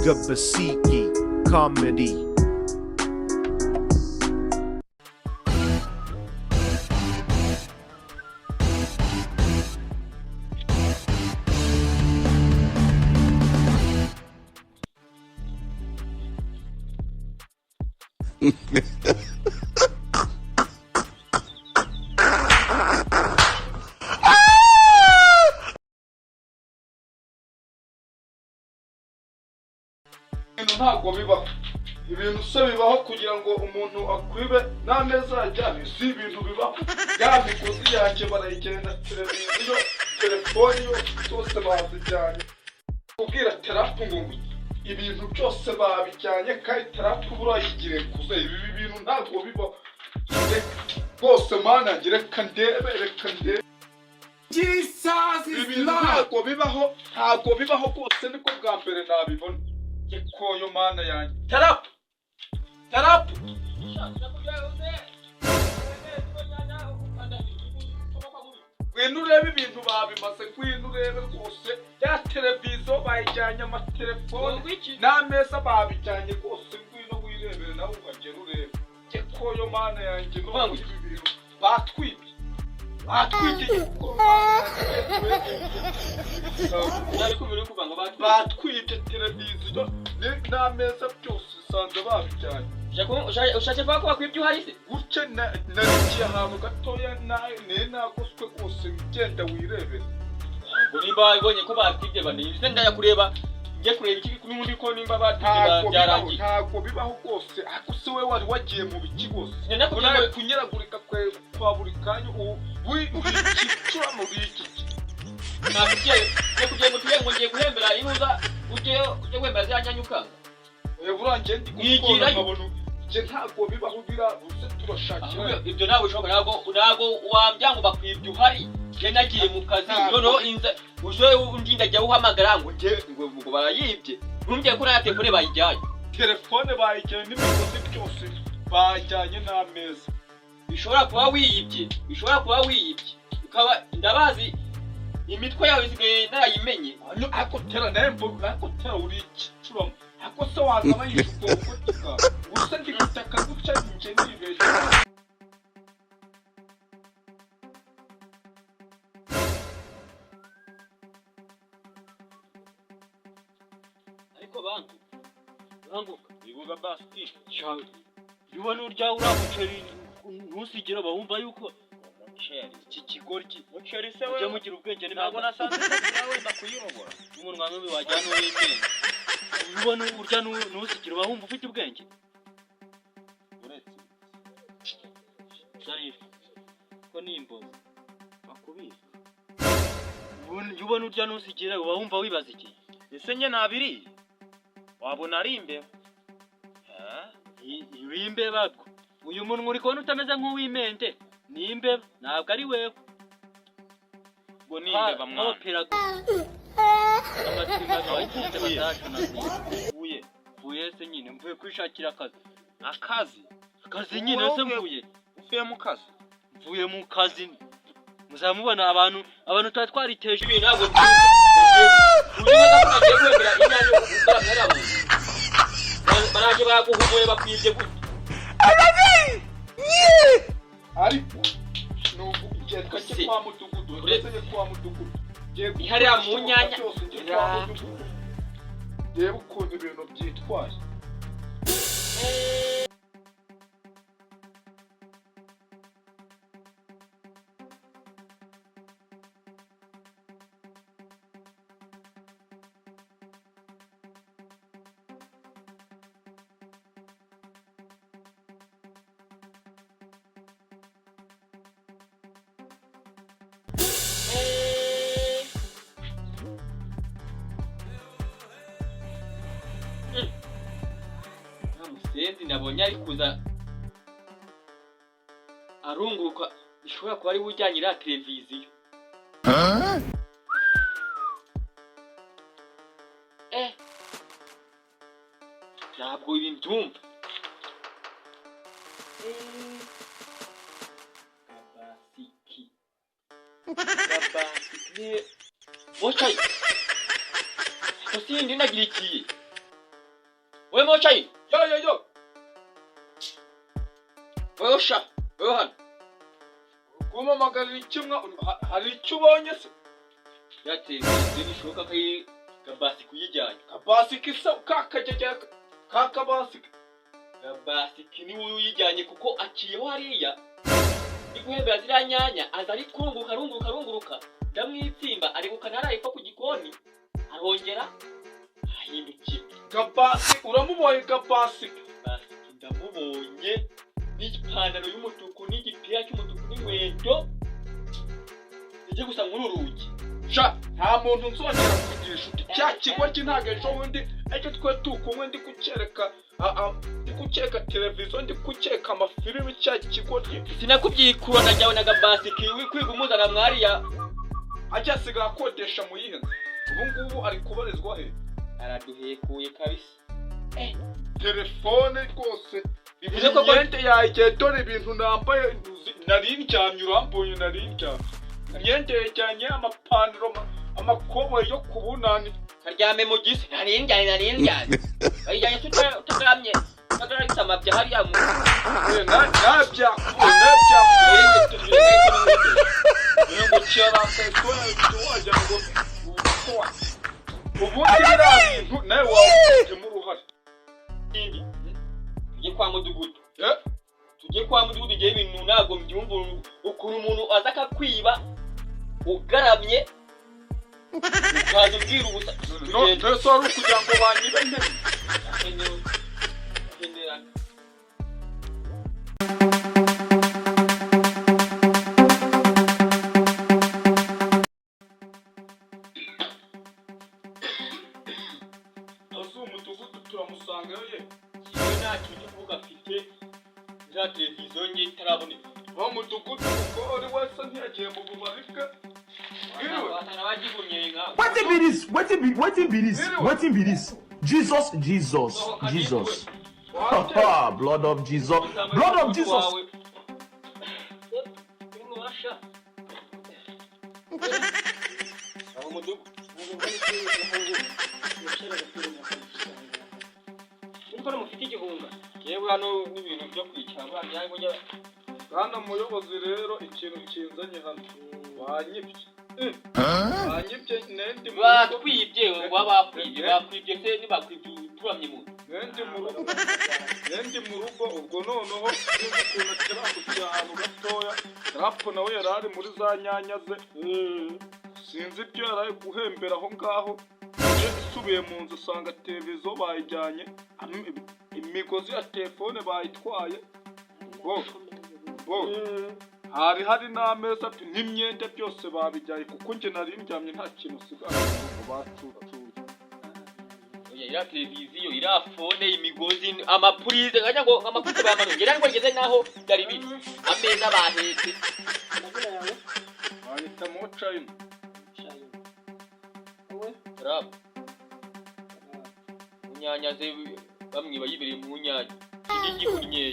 Basiki comedy. ntabwo bibaho ibintu se bibaho kugira ngo umuntu akwibe n'ameza ajyane si ibintu bibaho ya migozi yanjye barayigenda televiziyo telefoni yose bazijyanye kubwira terapu ngo ibintu byose babijyanye kandi terapu burayigire kuze ibi bintu ntabwo bibaho rwose mana reka ndebe Jesus is Lord. ntabwo bibaho rwose niko bwa mbere nabibona koyo mana yanjye terapu ngwino urebe ibintu babimaze ngwino urebe rwose ya televiziyo bayijyanye amatelefoni n'ameza babijyanye rwose ngwino wirebere nawe ukagera urebe koyo mana yanjye none ibi bintu batwibye batwibye televiziyo n'ameza byose usanze babijyanye ushatse kuba wakwibye uhari se gutya narigiye ahantu gatoya nagoswe rwose ugenda wirebera ngo nimba wabibonye ko batwibye banibise ndaya kureba njye kureba iki kuri mundi ko nimba batwibye byarangiye ntabwo bibaho rwose ariko se we wari wagiye mu biki bose nawe kunyeragurika kwa buri kanya wikicura mu biki kugiye ngo tuye ngo ngiye guhembera inuza ujye guhembera zanyanyuka burangiye ndi gukora nkabona ntabwo bibaho birabuze turashakira ibyo ntabwo bishoboka ntabwo wambya ngo bakwibye uhari njye nagiye mu kazi noneho uje undi ndajya uhamagara ngo ngo barayibye ntumbye ko na telefone bayijyanye n'imigozi byose bajyanye n'ameza bishobora kuba wiyibye ukaba ndabazi imitwe yawe isigaye narayimenye ariko tera uri ikicuramo ariko se waza bayishuko gutika gusa ndi gutaka gutya njye nibeshye ariko banguka ibuga basti cyane yubona urya uramuceri ntusigira bahumva yuko iki kigoryi muceri se we ujya mugira ubwenge ntabwo nasanze nawe ndakuyirobora umunwa mwe wajyana w'imene ubona urya ntusigira bahumva ufite ubwenge uretse Sharif ko nimboza bakubika ubona urya ntusigira bahumva wibaza iki ese nye nabiri wabona ari imbeba iri imbeba bwo uyu munwa uri kubona utameze nk'uw'imente ni imbeba ntabwo ari wewe ngo ni imbeba mwana amatsima n'abagize batacu uye se nyine mvuye kwishakira akazi nyine se mvuye uvuye mu kazi mvuye mu kazi muzamubona abantu tuba twariteje ibintu ntabwo baraje baguhumuye bakwibye gute ariko nubu igihe twajya kwa mudugudu uretse kwa mudugudu ihariya mu nyanya reba ukuntu ibintu byitwaye Musenzi nabonye ari kuza arunguruka bishobora kuba ari ujyanye na televiziyo ntabwo ibi mbyumva kabasiki wocaye usindi nagira ikiye we mocayi yo we sha we hano kumamagarira ikimwa hari icyo ubonye se yateze bishoboka ko kabasi kuyijyanye kabasi kisa kakajya kakabasi kabasi kini uyijyanye kuko aciyeho hariya iguhembera ziriya nyanya aza ari kurunguruka ndamwitsimba ari gukanara ipfa ku gikoni arongera ahindukira kabasi uramubonye kabasi ndamubonye n'ipantaro y'umutuku n'igipira cy'umutuku n'inkweto ijye gusa nk'ururugi sha nta muntu nzongera kugira inshuti cya kigo cy'intago ejo bundi icyo twe tukumwe ndi kucyeka televiziyo ndi kucyeka amafilimi cya kigo sinakubyikura najyawe na gabasi kiwi kwiga umuzana mwariya ajya asigaye akodesha mu yihe ubu ngubu ari kubarizwa he araduhekuye kabisa telefone rwose imyenda yagiye dore ibintu nambaye nari ndyamye urambonye nari ndyamye imyenda yajyanye amapantaro amakoboyi yo ku bunani karyame mu gisi nari ndyamye bayijyanye tutagaramye tagaragisa amabya hariya mu ngo cyarakaye wajya ngo ubundi biriya bintu nawe wabifitemo uruhare tujye kwa mudugudu igihe ibintu ntabwo mbyumva ukuntu umuntu aza akakwiba ugaramye ukaza ubwira ubusa mbese wari ukugira ngo banyibe ntebe azi umudugudu turamusangayo ye nta kintu kuvuga afite za televiziyo nke itaraboneka wa mudugudu kuko uri wese ntiyagiye mu bubari bwe Wetin be this? Jesus. Blood of Jesus. yewe hano n'ibintu byo kwicara hano muyobozi rero ikintu kinzanye hano banyibye nendi mu batwibye ngo bakwibye se nibakwibye turamye mu nendi mu rugo ubwo noneho ukuntu kirangukira ahantu gatoya rapo nawe yarari muri za nyanya ze sinzi ibyo yaraye guhembera aho ngaho isubiye mu nzu usanga televiziyo bayijyanye imigozi ya telefone bayitwaye hari n'ameza n'imyenda byose babijyaye kuko njye nari ndyamye nta kintu usigaye ngo bacucuye iriya televiziyo iriya fone imigozi amapurize nkajya ngo amapurize bamanuye ngira ngo ngeze naho byari biri ameza bahetse bahita mu China rap unyanya ze bamwe bayibereye mu nyanya iki kunyeye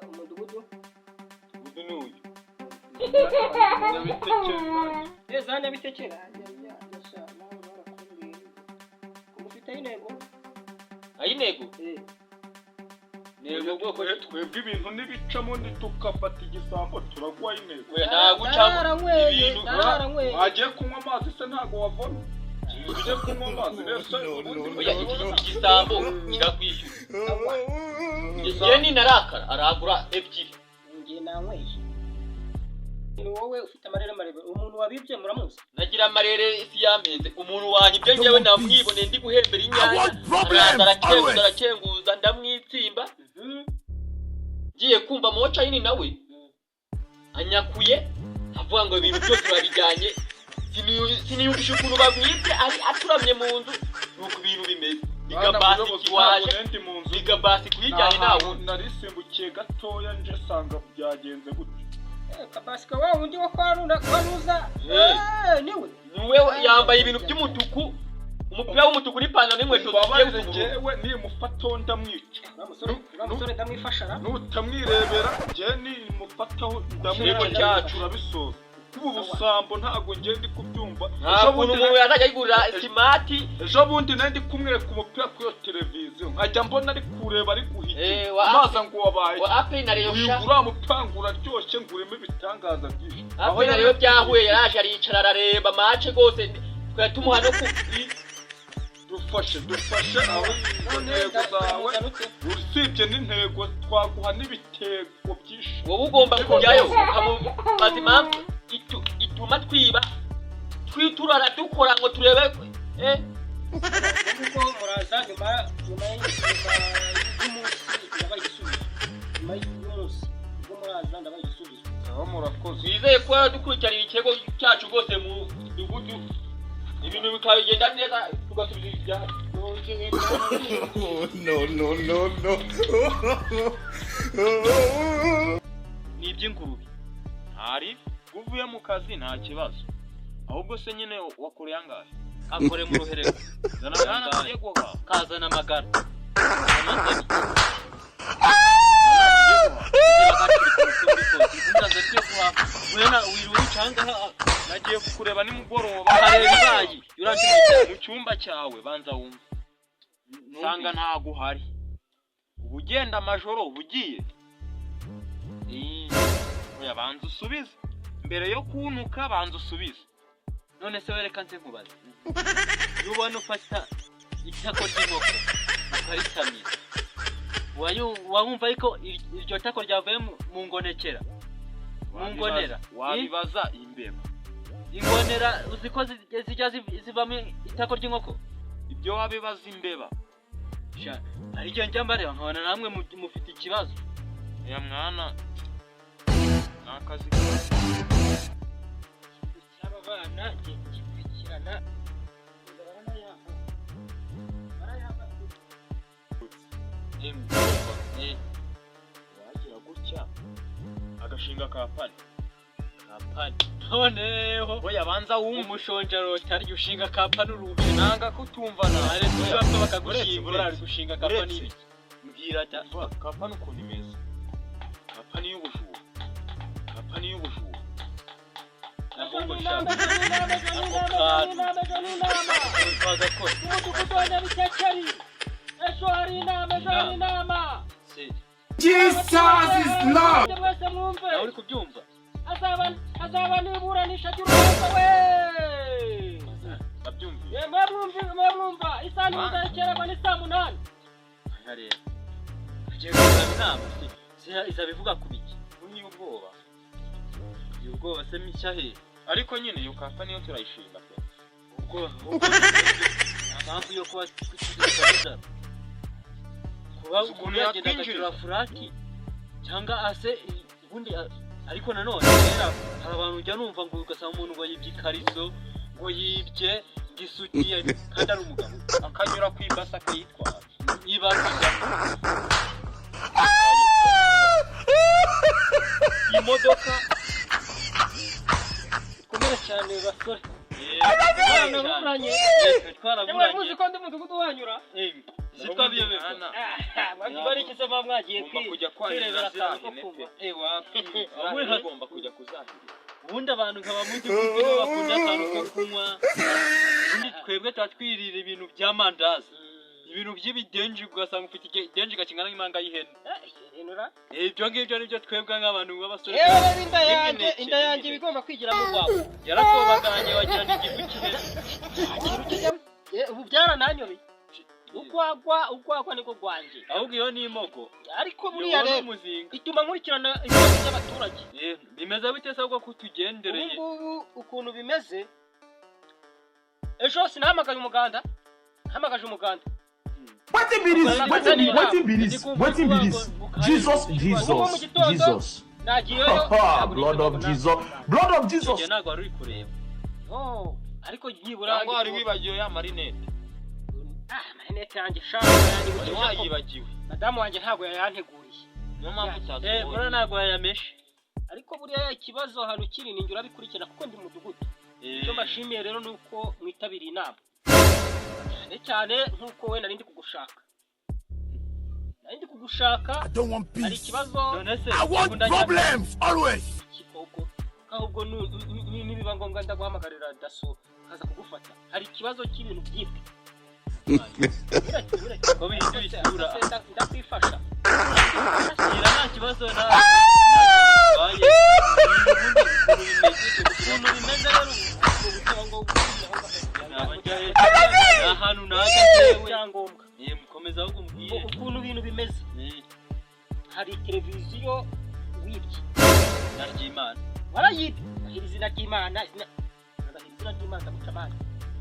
umudugudu n'uyu zana bitekera ufite intego nego bwoko twebwe ibintu n'ibicamo tukafata igisambo turagwaye intego wagiye kunywa amazi se ntago wavona ugiye kunywa amazi igisambo kirakwishyura igihe ninarakara aragura ebyiri ngiye nanyweye ni wowe ufite amarere marebe umuntu wabibye muramuzi nagira amarere isi yamenze umuntu wanyibye njyewe namwibone ndi guhembera inyanya arakenguza ndamwitsimba ngiye kumva moca yini nawe anyakuye avuga ngo ibintu byose babijyanye siniyumvisha ukuntu bamwibye ari aturamye mu nzu nuko ibintu bimeze bigabasi kuyijyanye nawe narisimbukiye gatoya nje sanga byagenze gute kabasika wa undi wa kwanuza niwe yambaye ibintu by'umutuku umupira w'umutuku n'ipantaro n'inkweto zigiye njyewe nimufato ndamwica umusore ndamwifashara nutamwirebera njye nimufataho ndamwica cyacu urabisoza kuba ubusambo ntago ngiye ndi kubyumva. Ntabwo umuntu yazajya yigurira smart. Ejo bundi nandi kumwereka umupira kuri televiziyo nkajya mbona ari kureba ari guhita amaza ngo wabaye wa ape na rero sha ugura mupangura ryoshe nguremo ibitangaza byinshi aho na rero byahuye yaraje aricara arareba match gose twa tumuha no ku dufashe aho intego zawe usibye n'intego twaguha n'ibitego byinshi wowe ugomba kujyayo ukamubaza ituma twiturara dukora ngo turebe kuko muraza nyuma y'umunsi muraza ndabaye igisubizo aho murakoze twizeye ko dukurikiranira ikirego cyacu rwose mu dugudu ibintu bikagenda neza tugasubiza ibyaha ni iby'ingurube ntari uvuye mu kazi nta kibazo ahubwo se nyine wakoreye angahe akore mu ruhereko zana mwana tugiye guha kazana amagara nagiye kureba nimugoroba harebaye urangiye mu cyumba cyawe banza wumva sanga ntago uhari ubugenda amajoro ubugiye oya banza usubize mbere yo kunuka banza usubize none se wereka nze nkubaze ubona ufata itako ry'inkoko ukaritamira wumva ariko iryo tako ryavuye mu ngonekera mu ngonera wabibaza imbeba ingonera uziko zijya zivamo itako ry'inkoko ibyo wabibaza imbeba sha ari cyo njya mbareba nkabona namwe mufite ikibazo ya mwana nakazi aba bana gikirana wagira gutya agashinga kapani noneho oya banza wumva umushonja rotari ushinga kapani uruje nanga kutumvana are tubato bakagushinga ari gushinga kapani ibi mbwira ata kapani ukuntu imeze kapani y'ubujura Jesus is Lord. uri kubyumva azaba niburanisha cy'urubanza we abyumviye mwumva isani muzakererwa ni saa 8 hariya agiye gusaba inama izabivuga ku biki uri ubwoba se micyahe ariko nyine iyo kapani yo turayishinga pe ubwo mpamvu yo kuba twikigeza kuba umuntu yagenda akagura furaki cyangwa ase ubundi ariko nanone rero hari abantu ujya numva ngo ugasanga umuntu ngo yibye ikariso ngo yibye gisutiye kandi ari umugabo akanyura ku ibasa akayitwara ibasa imodoka komera cyane basore twaraburanye muzi ko ndi mudugudu wanyura sitwabiyebe bari kisema mwagiye kujya kwirebera akantu ko kumva wawe hagomba kujya kuzahira ubundi abantu nkaba mudugudu bakunda akantu ko kunywa ubundi twebwe twatwirira ibintu bya mandazi ibintu by'ibidenji ugasanga ufite idenji gakingana nk'imanga y'ihene ibyo ngibyo nibyo twebwe nk'abantu b'abasore inda yanjye bigomba kwigira mu rwabo yarakobaganye wagira n'igifu kinini ubu byarananyobeye ukwagwa niko gwanjye ahubwo iyo ni imogo ariko buriya rero ituma nkurikirana ibibazo by'abaturage bimeze bite se ahubwo kutugendereye ubu ukuntu bimeze ejo sinahamagaje umuganda Waiting be this. Jesus. Blood of Jesus. Ntabwo ari kureba ariko yibura ngo ari wibagiwe ya marinette marinette yanjye shaka yanjye wayibagiwe madamu wanjye ntabwo yanteguriye niyo mpamvu utatubonye ntabwo yayameshe ariko buriya ikibazo hano kiri ninjye urabikurikirana kuko ndi mudugudu icyo mbashimiye rero ni uko mwitabiriye inama cyane nk'uko we narindi kugushaka hari ikibazo I want problems always. ahubwo nibiba ngombwa ndaguhamagarira daso kaza kugufata hari ikibazo cy'ibintu byibwe ko bihinduye isura ndakwifasha sira nta kibazo na baye umuntu bimeze rero ubutango ahantu naje cyangombwa mukomeza ahubwo mbwiye ukuntu ibintu bimeze hari televiziyo wibye naryimana warayibye ahiri izina ry'Imana izina ry'Imana ndamucamana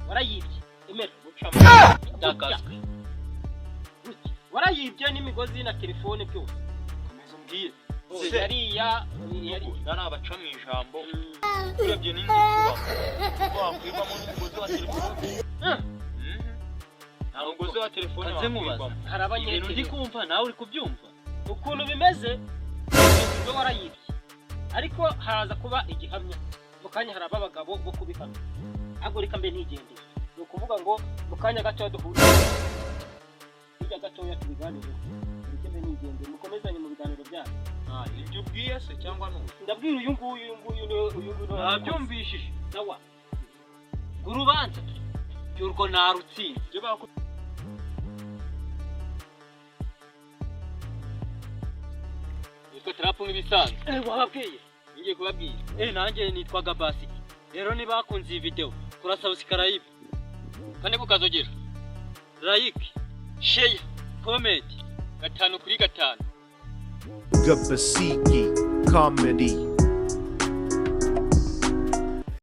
warayibye emera mucamana ndakazwe warayibye n'imigozi na telefone byose komeza mbwiye yariya nari abaca mu ijambo urebye n'indi kuba wakwibamo n'umugozi wa telefone nta mugozi wa telefone wakwibamo hari abanyeshuri ibintu ndi kumva nawe uri kubyumva ukuntu bimeze ibyo warayibye ariko haraza kuba igihamya mu kanya hari abagabo bo kubihamya ahubwo reka mbe ntigendeye ni ukuvuga ngo mu kanya gatoya duhurira hirya gatoya tubiganireho reka mbe ntigendeye mukomezanye mu biganiro byanyu ibyo ubwiye se cyangwa n'ubu ndabwira uyu nguyu nabyumvishije sawa urubanza by'urwo narutsinze nitwa Trap nk'ibisanzwe wababwiye ngiye kubabwira nanjye nitwaga Basi rero niba bakunze iyi video kora subscribe kandi kukazogera like share comment 5 kuri 5 Gabasiki Comedy.